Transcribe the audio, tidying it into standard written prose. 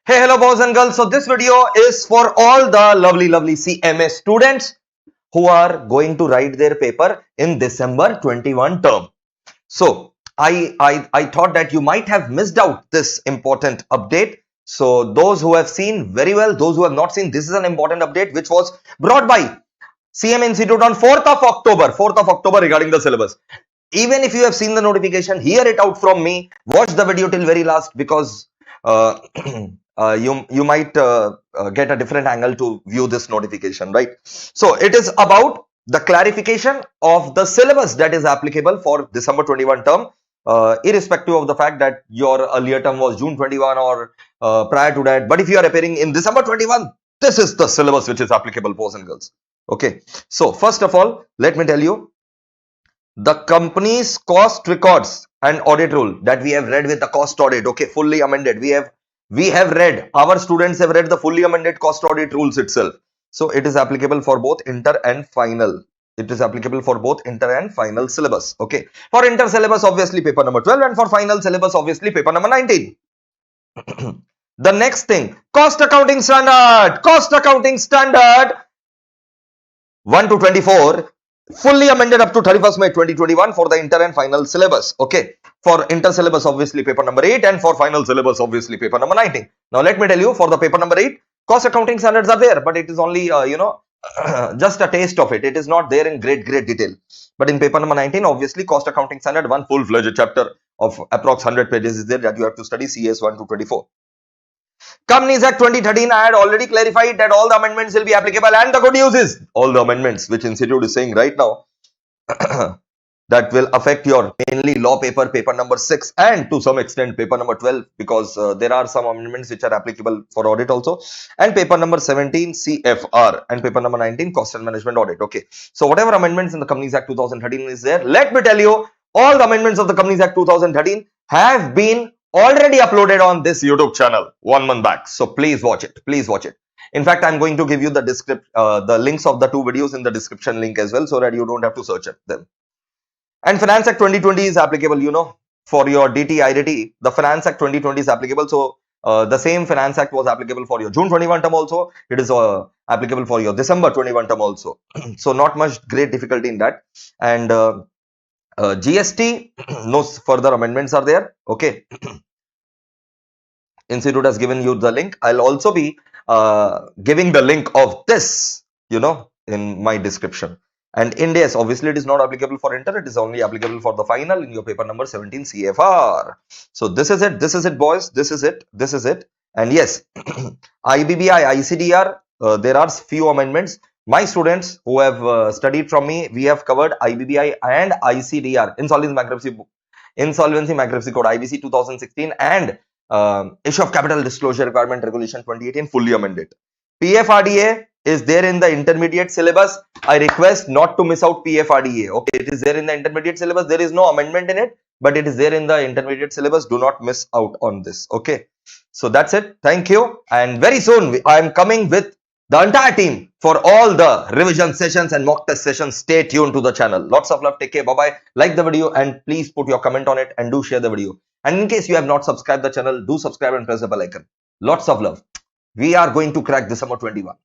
Hey, hello boys and girls. So this video is for all the lovely CMA students who are going to write their paper in December 21 term. So I thought that you might have missed out this important update. So those who have seen, very well. Those who have not seen, this is an important update which was brought by CMA Institute on 4th of October regarding the syllabus. Even if you have seen the notification, hear it out from me. Watch the video till very last because you might get a different angle to view this notification, right? So it is about the clarification of the syllabus that is applicable for December 21 term, irrespective of the fact that your earlier term was June 21 or prior to that. But if you are appearing in December 21, this is the syllabus which is applicable, boys and girls. Okay, so first of all, let me tell you the company's cost records and audit rule that we have read with the cost audit. Okay, fully amended. We have read, our students have read the fully amended cost audit rules itself. So it is applicable for both inter and final. It is applicable for both inter and final syllabus. Okay, for inter syllabus obviously paper number 12, and for final syllabus obviously paper number 19. The next thing, cost accounting standard 1 to 24, fully amended up to 31st May 2021 for the inter and final syllabus. Okay, for inter syllabus obviously paper number 8, and for final syllabus obviously paper number 19. Now let me tell you, for the paper number 8, cost accounting standards are there, but it is only just a taste of it. It is not there in great detail. But in paper number 19, obviously cost accounting standard, one full-fledged chapter of approx 100 pages is there that you have to study, CS 1 to 24. Companies Act 2013, I had already clarified that all the amendments will be applicable, and the good news is all the amendments which Institute is saying right now that will affect your mainly law paper number 6 and to some extent paper number 12, because there are some amendments which are applicable for audit also, and paper number 17 CFR and paper number 19 cost and management audit. Okay, so whatever amendments in the Companies Act 2013 is there, let me tell you, all the amendments of the Companies Act 2013 have been already uploaded on this YouTube channel 1 month back. So please watch it. In fact, I'm going to give you the links of the two videos in the description link as well, so that you don't have to search them. And Finance Act 2020 is applicable, for your DT, IDT. The Finance Act 2020 is applicable. So the same Finance Act was applicable for your June 21 term also. It is applicable for your December 21 term also. So not much great difficulty in that. And GST, no further amendments are there. Okay. Institute has given you the link. I'll also be giving the link of this, in my description. And Ind AS, obviously it is not applicable for inter, it is only applicable for the final in your paper number 17 CFR. So this is it boys, this is it. And yes, IBBI, ICDR, there are few amendments. My students who have studied from me, we have covered IBBI and ICDR, Insolvency Bankruptcy Code, IBC 2016, and Issue of Capital Disclosure Requirement Regulation 2018, fully amended. PFRDA is there in the intermediate syllabus. I request not to miss out PFRDA. Okay, it is there in the intermediate syllabus. There is no amendment in it, but it is there in the intermediate syllabus. Do not miss out on this. Okay, so that's it. Thank you. And very soon I am coming with the entire team for all the revision sessions and mock test sessions. Stay tuned to the channel. Lots of love. Take care. Bye-bye. Like the video and please put your comment on it and do share the video. And in case you have not subscribed the channel, do subscribe and press the bell icon. Lots of love. We are going to crack December 21.